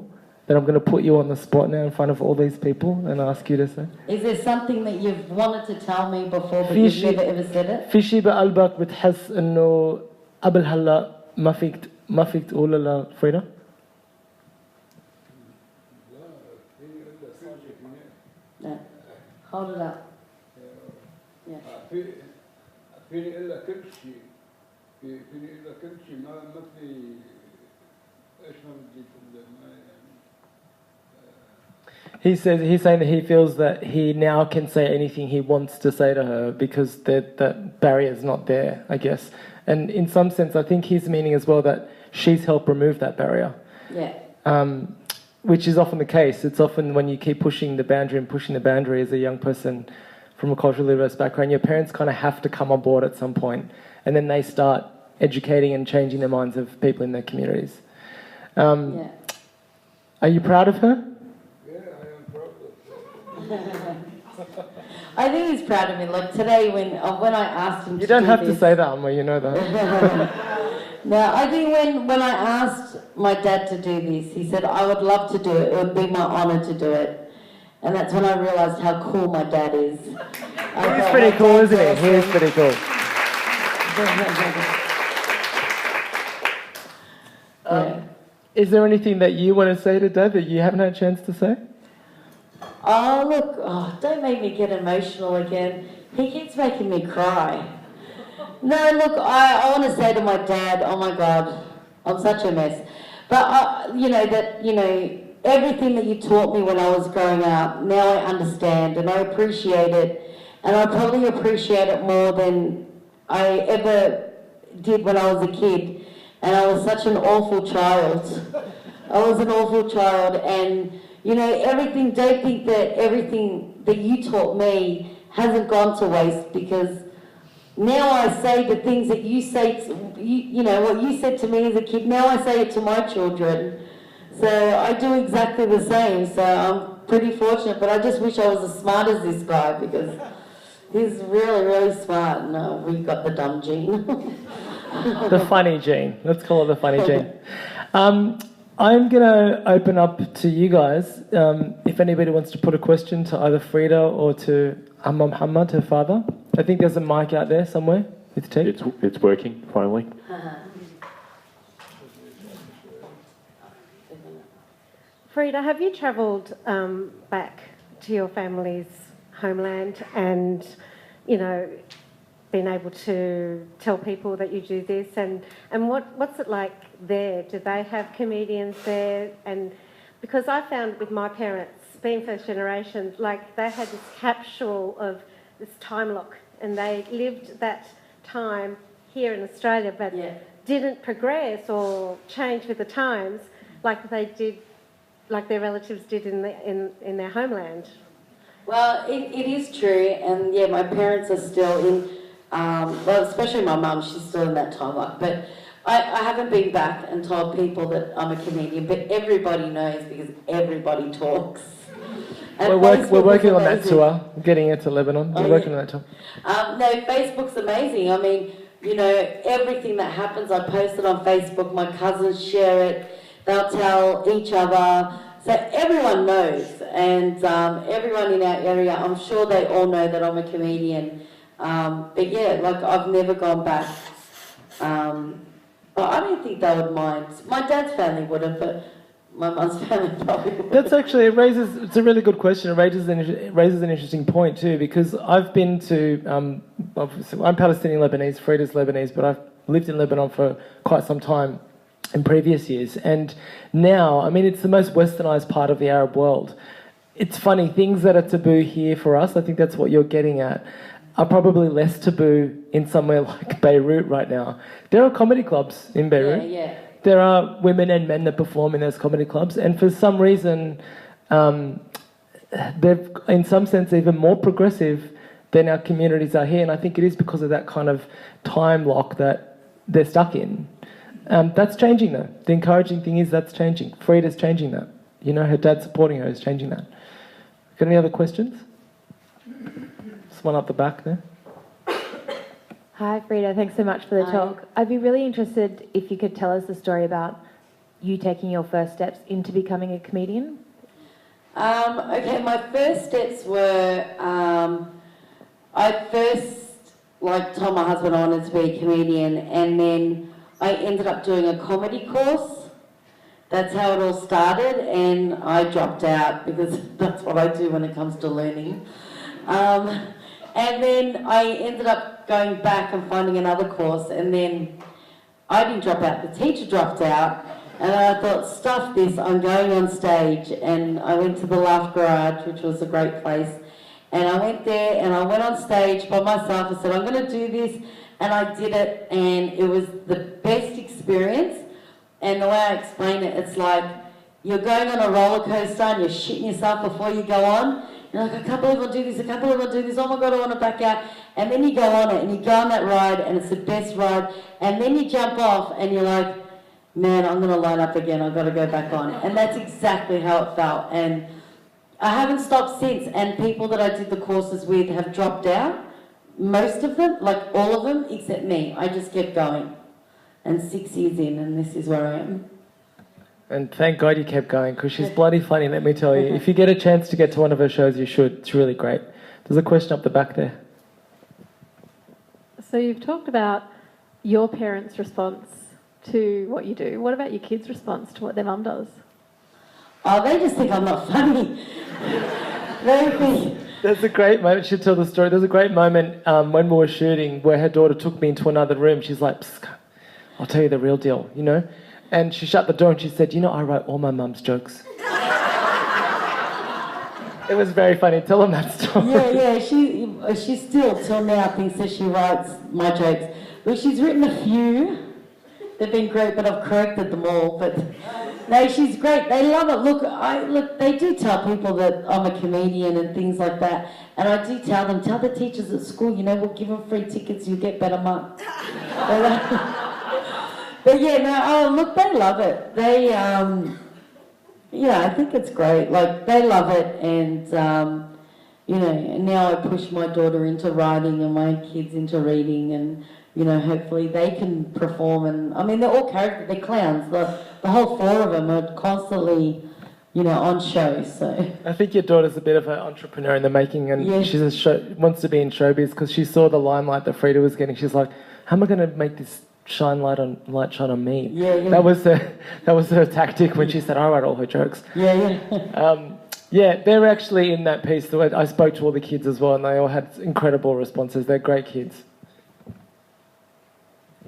That I'm going to put you on the spot now in front of all these people and ask you to say? Is there something that you've wanted to tell me before but you've never ever said it? في شيء بقلبك بتحس إنه قبل هلا ما فيك تقوله لفريدة؟ No. Hold it up. Yeah. فيني إلا كل شيء فيني إلا كل شيء ما في إيش ما بدي He's saying that he feels that he now can say anything he wants to say to her because that barrier is not there, I guess. And in some sense, I think he's meaning as well that she's helped remove that barrier. Yeah. Which is often the case. It's often when you keep pushing the boundary as a young person from a culturally diverse background, your parents kind of have to come on board at some point, and then they start educating and changing the minds of people in their communities. Yeah. Are you proud of her? I think he's proud of me. Like today, when I asked him, you don't have to say that, Amma. You know that. No, I think when I asked my dad to do this, he said I would love to do it. It would be my honour to do it, and that's when I realised how cool my dad is. He's pretty cool, isn't he? He is pretty cool. Is there anything that you want to say to Dad that you haven't had a chance to say? Oh, look, don't make me get emotional again. He keeps making me cry. No, look, I want to say to my dad, oh my God, I'm such a mess. But, everything that you taught me when I was growing up, now I understand and I appreciate it. And I probably appreciate it more than I ever did when I was a kid. And I was such an awful child. I was an awful child, and everything, don't think that everything that you taught me hasn't gone to waste, because now I say the things that you say, what you said to me as a kid, now I say it to my children. So I do exactly the same, so I'm pretty fortunate, but I just wish I was as smart as this guy, because he's really, really smart. No, we got the dumb gene. The funny gene. Let's call it the funny gene. I'm going to open up to you guys. If anybody wants to put a question to either Frida or to Amma Mohammed, her father. I think there's a mic out there somewhere with tape. It's working, finally. Frida, have you travelled back to your family's homeland and, been able to tell people that you do this, and what's it like there? Do they have comedians there? And because I found with my parents, being first generation, like they had this capsule of this time lock, and they lived that time here in Australia, but didn't progress or change with the times like they did, like their relatives did in their homeland. Well, it is true, and my parents are still in. Well, especially my mum, she's still in that time lock. But I haven't been back and told people that I'm a comedian, but everybody knows because everybody talks. And we're working on that tour, getting it to Lebanon. We're working on that tour. No, Facebook's amazing. I mean, everything that happens, I post it on Facebook. My cousins share it. they'll tell each other. So everyone knows, and everyone in our area, I'm sure they all know that I'm a comedian. But yeah, like I've never gone back. But I don't think they would mind. My dad's family wouldn't, but my mum's family probably would. That's actually, it's a really good question. It raises an interesting point too, because I've been to, obviously, I'm Palestinian Lebanese, Frida's Lebanese, but I've lived in Lebanon for quite some time in previous years. And now, I mean, it's the most westernized part of the Arab world. It's funny, things that are taboo here for us, I think that's what you're getting at, are probably less taboo in somewhere like Beirut right now. There are comedy clubs in Beirut. Yeah. There are women and men that perform in those comedy clubs, and for some reason, they're in some sense even more progressive than our communities are here, and I think it is because of that kind of time lock that they're stuck in. That's changing though. The encouraging thing is that's changing. Frida's changing that. You know, her dad supporting her is changing that. Got any other questions? Just one up the back there. Hi, Frida. Thanks so much for the talk. I'd be really interested if you could tell us the story about you taking your first steps into becoming a comedian. Okay, my first steps were, I first, told my husband I wanted to be a comedian, and then I ended up doing a comedy course. That's how it all started, and I dropped out because that's what I do when it comes to learning. And then I ended up going back and finding another course, and then I didn't drop out, the teacher dropped out, and I thought, stuff this, I'm going on stage. And I went to the Laugh Garage, which was a great place, and I went there and I went on stage by myself. I said, I'm going to do this, and I did it, and it was the best experience. And the way I explain it, it's like you're going on a roller coaster and you're shitting yourself before you go on. You're like, I can't believe I'll do this, I can't believe I'll do this, oh my God, I want to back out. And then you go on it, and you go on that ride, and it's the best ride. And then you jump off, and you're like, man, I'm going to line up again, I've got to go back on. And that's exactly how it felt. And I haven't stopped since, and people that I did the courses with have dropped out. Most of them, like all of them, except me. I just kept going. And 6 years in, and this is where I am. And thank God you kept going, because she's bloody funny, let me tell you. If you get a chance to get to one of her shows, you should. It's really great. There's a question up the back there. So you've talked about your parents' response to what you do. What about your kids' response to what their mum does? Oh, they just think I'm not funny. They think... There's a great moment, she'll tell the story. There's a great moment when we were shooting where her daughter took me into another room. She's like, Psst, I'll tell you the real deal, you know? And she shut the door and she said, you know, I write all my mum's jokes. It was very funny. Tell them that story. Yeah, she still, till now, thinks that she writes my jokes. But she's written a few. They've been great, but I've corrected them all. But no, she's great. They love it. Look, they do tell people that I'm a comedian and things like that. And I do tell them, tell the teachers at school, you know, we'll give them free tickets, you'll get better marks. But yeah, no, look, they love it. They, yeah, I think it's great. Like, they love it, and, you know, and now I push my daughter into writing and my kids into reading, and, you know, hopefully they can perform. And, I mean, they're all characters, they're clowns. The whole four of them are constantly, you know, on show, so. I think your daughter's a bit of an entrepreneur in the making, and she wants to be in showbiz because she saw the limelight that Frida was getting. She's like, how am I going to make this shine on me? Yeah. That was her tactic when she said, I write all her jokes. Yeah. They're actually in that piece. I spoke to all the kids as well, and they all had incredible responses. They're great kids.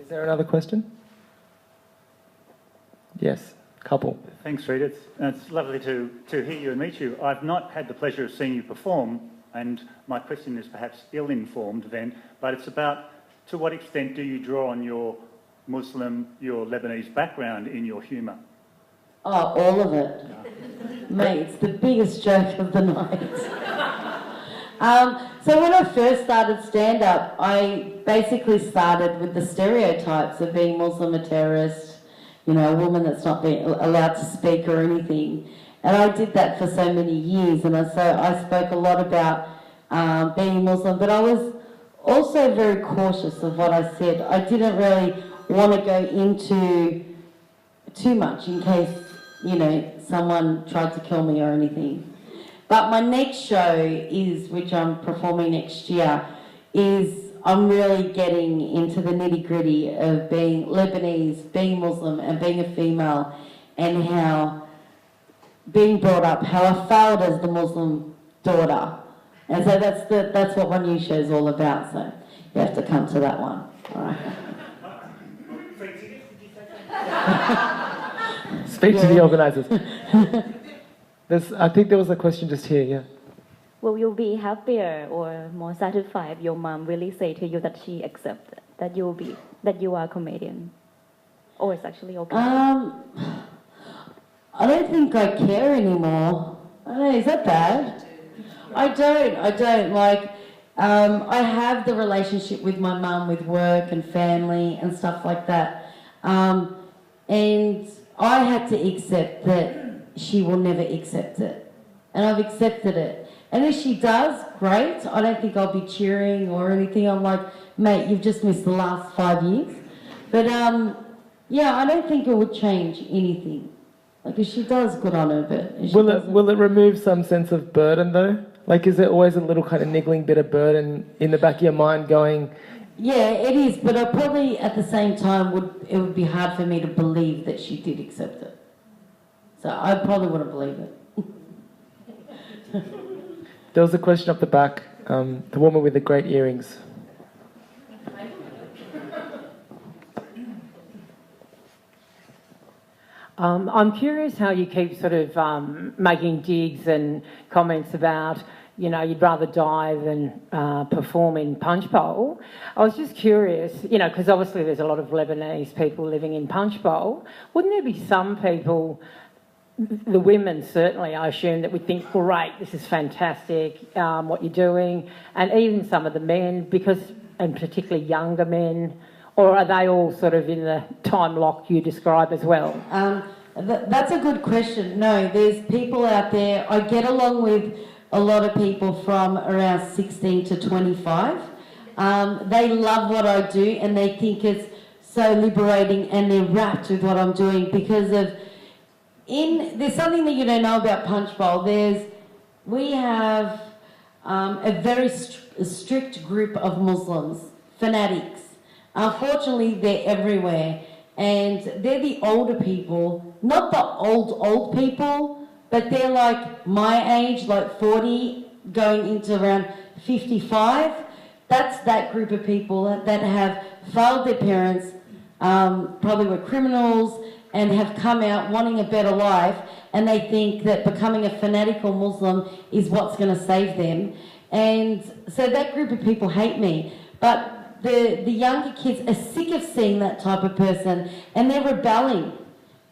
Is there another question? Yes, couple. Thanks, Frida. It's lovely to hear you and meet you. I've not had the pleasure of seeing you perform, and my question is perhaps ill-informed then, but it's about, to what extent do you draw on your Muslim, your Lebanese background in your humour? Oh, all of it. Mate, it's the biggest joke of the night. So when I first started stand-up, I basically started with the stereotypes of being Muslim, a terrorist, you know, a woman that's not being allowed to speak or anything. And I did that for so many years, and so I spoke a lot about being Muslim, but I was also very cautious of what I said. I didn't really want to go into too much in case you know, someone tried to kill me or anything. But my next show is, which I'm performing next year, is I'm really getting into the nitty-gritty of being Lebanese, being Muslim and being a female, and how being brought up, how I failed as the Muslim daughter. And so that's what my new show is all about, so you have to come to that one. All right. Speak to the organisers. I think there was a question just here, yeah. Will you be happier or more satisfied if your mom really say to you that she accepts that you are a comedian? Or it's actually okay? I don't think I care anymore. I don't know, is that bad? I don't. Like, I have the relationship with my mum, with work and family and stuff like that. And I had to accept that she will never accept it. And I've accepted it. And if she does, great. I don't think I'll be cheering or anything. I'm like, mate, you've just missed the last 5 years. But yeah, I don't think it would change anything. Like, if she does, good on her, but if she will it remove some sense of burden though? Like, is there always a little kind of niggling bit of burden in the back of your mind going... Yeah, it is, but I probably at the same time it would be hard for me to believe that she did accept it. So I probably wouldn't believe it. There was a question up the back, the woman with the great earrings. I'm curious how you keep sort of making digs and comments about, you know, you'd rather die than perform in Punchbowl. I was just curious, you know, because obviously there's a lot of Lebanese people living in Punchbowl. Wouldn't there be some people, the women certainly, I assume, that would think, great, this is fantastic, what you're doing, and even some of the men, because, and particularly younger men, or are they all sort of in the time lock you describe as well? That's a good question. No, there's people out there. I get along with a lot of people from around 16 to 25. They love what I do and they think it's so liberating and they're wrapped with what I'm doing because of... There's something that you don't know about Punchbowl. We have a very strict group of Muslims, fanatics. Unfortunately, they're everywhere, and they're the older people, not the old people, but they're like my age, like 40, going into around 55. That's that group of people that have failed their parents, probably were criminals, and have come out wanting a better life, and they think that becoming a fanatical Muslim is what's going to save them. And so that group of people hate me. But the younger kids are sick of seeing that type of person, and they're rebelling.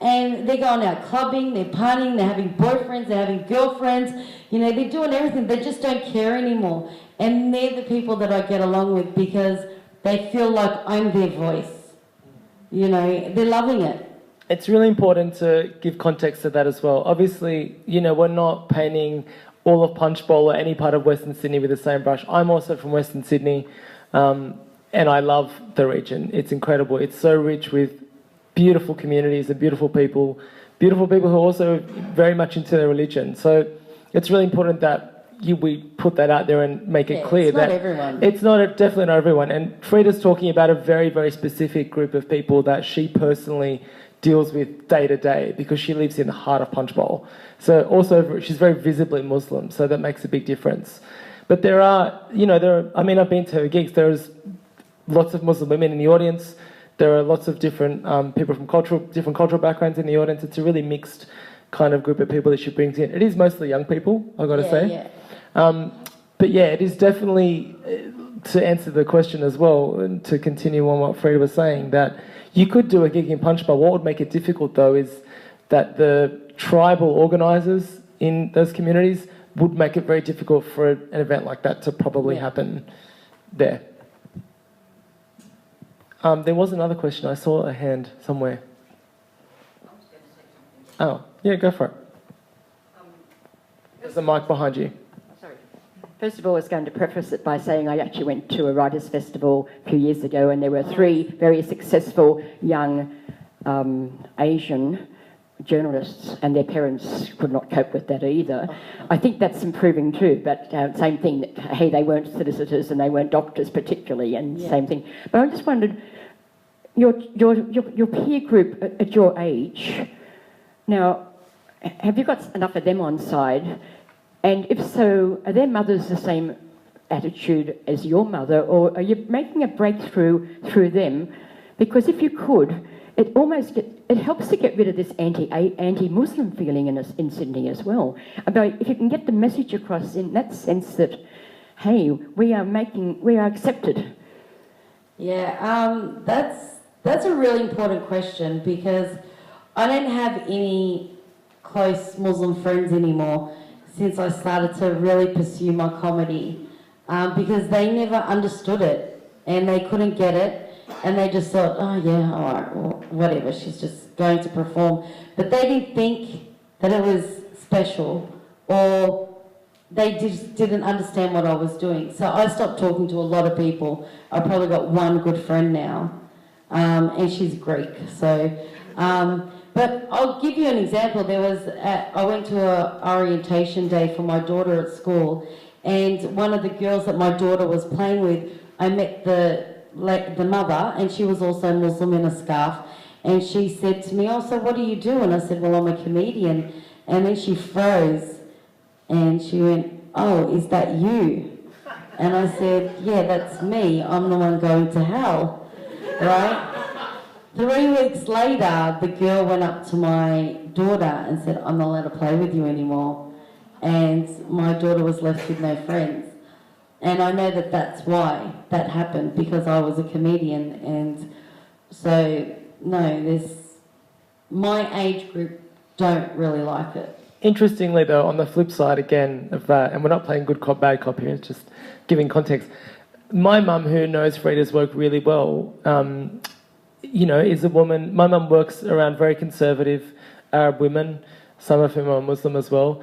And they're going out clubbing, they're partying, they're having boyfriends, they're having girlfriends, you know, they're doing everything. They just don't care anymore. And they're the people that I get along with because they feel like I'm their voice. You know, they're loving it. It's really important to give context to that as well. Obviously, you know, we're not painting all of Punchbowl or any part of Western Sydney with the same brush. I'm also from Western Sydney, and I love the region. It's incredible. It's so rich with beautiful communities and beautiful people who are also very much into their religion. So it's really important that we put that out there and make it clear that it's definitely not everyone. And Frida's talking about a very, very specific group of people that she personally deals with day to day because she lives in the heart of Punchbowl. So also she's very visibly Muslim, so that makes a big difference. But I've been to her gigs, there's lots of Muslim women in the audience. There are lots of different people from different cultural backgrounds in the audience. It's a really mixed kind of group of people that she brings in. It is mostly young people, I've got to say. Yeah. But yeah, it is definitely, to answer the question as well, and to continue on what Frida was saying, that you could do a gig in Punchbowl. What would make it difficult, though, is that the tribal organisers in those communities would make it very difficult for an event like that to probably happen there. There was another question. I saw a hand somewhere. Oh, yeah, go for it. There's a mic behind you. Sorry. First of all, I was going to preface it by saying I actually went to a writers' festival a few years ago, and there were 3 very successful young Asian journalists, and their parents could not cope with that either. I think that's improving too, but same thing, that, hey, they weren't solicitors and they weren't doctors particularly, and same thing. But I just wondered, your peer group at your age, now, have you got enough of them on side? And if so, are their mothers the same attitude as your mother, or are you making a breakthrough through them? Because if you could, it helps to get rid of this anti-Muslim feeling in Sydney as well. About if you can get the message across in that sense that, hey, we are accepted. Yeah, that's a really important question, because I don't have any close Muslim friends anymore since I started to really pursue my comedy, because they never understood it and they couldn't get it. And they just thought, oh yeah, all right, well, whatever, she's just going to perform. But they didn't think that it was special, or they just didn't understand what I was doing. So I stopped talking to a lot of people. I probably got one good friend now, and she's Greek. So, but I'll give you an example. I went to an orientation day for my daughter at school, and one of the girls that my daughter was playing with, I met the mother, and she was also Muslim in a scarf, and she said to me, oh, so what do you do? And I said, well, I'm a comedian. And then she froze and she went, oh, is that you? And I said, yeah, that's me. I'm the one going to hell, right? 3 weeks later, the girl went up to my daughter and said, I'm not allowed to play with you anymore. And my daughter was left with no friends. And I know that that's why that happened, because I was a comedian. And so, no, my age group don't really like it. Interestingly, though, on the flip side again of that, and we're not playing good cop, bad cop here, it's just giving context. My mum, who knows Frida's work really well, is a woman. My mum works around very conservative Arab women, some of whom are Muslim as well.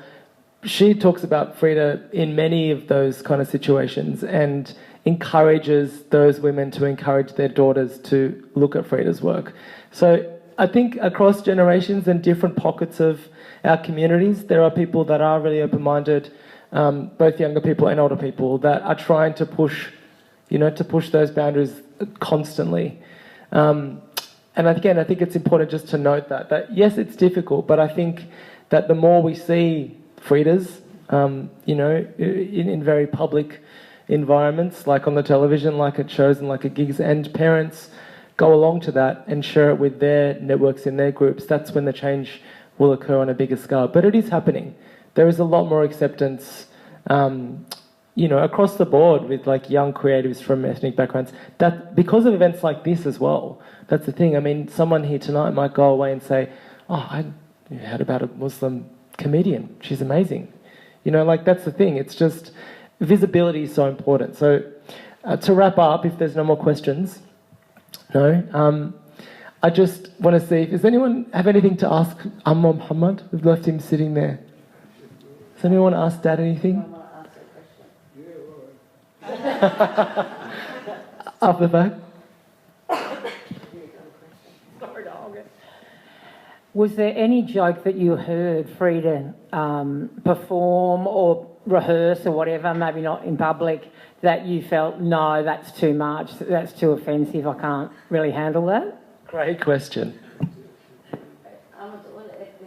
She talks about Frida in many of those kind of situations and encourages those women to encourage their daughters to look at Frida's work. So I think across generations and different pockets of our communities, there are people that are really open-minded, both younger people and older people, that are trying to push those boundaries constantly. And again, I think it's important just to note that yes, it's difficult, but I think that the more we see Fridas, in very public environments, like on the television, like at shows and like at gigs, and parents go along to that and share it with their networks in their groups, that's when the change will occur on a bigger scale. But it is happening. There is a lot more acceptance, across the board with like young creatives from ethnic backgrounds, that because of events like this as well. That's the thing. I mean, someone here tonight might go away and say, oh, I heard about a Muslim comedian, she's amazing. That's the thing. It's just visibility is so important. So to wrap up, if there's no more questions, I just want to see, does anyone have anything to ask Amma Muhammad? We've left him sitting there. Does anyone want to ask Dad anything? Up the back. Was there any joke that you heard Frida perform or rehearse or whatever, maybe not in public, that you felt, no, that's too much, that's too offensive, I can't really handle that? Great question. If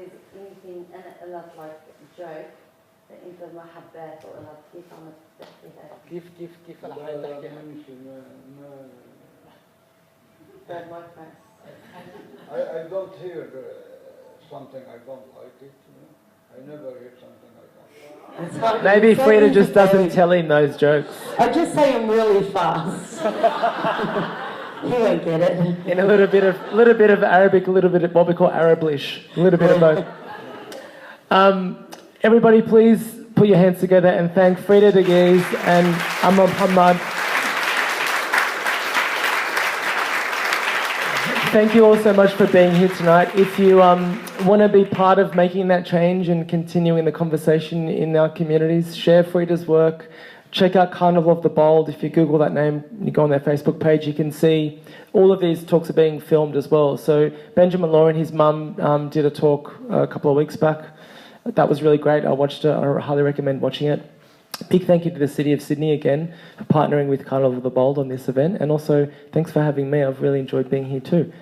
there's anything like a joke, انت محبات ولا كيف عم تحكيها؟ كيف الحياة I don't hear something I don't like it. I never hear something I don't like. Maybe Frida just doesn't tell him those jokes. I just say them really fast. He won't get it. In a little bit of Arabic, a little bit of what we call Arablish, a little bit of both. Everybody, please put your hands together and thank Frida Deguise and Amma Muhammad. Thank you all so much for being here tonight. If you want to be part of making that change and continuing the conversation in our communities, share Frida's work, check out Carnival of the Bold. If you Google that name, you go on their Facebook page, you can see all of these talks are being filmed as well. So Benjamin Law and his mum did a talk a couple of weeks back. That was really great. I watched it. I highly recommend watching it. Big thank you to the City of Sydney again for partnering with Carnival of the Bold on this event. And also, thanks for having me. I've really enjoyed being here too.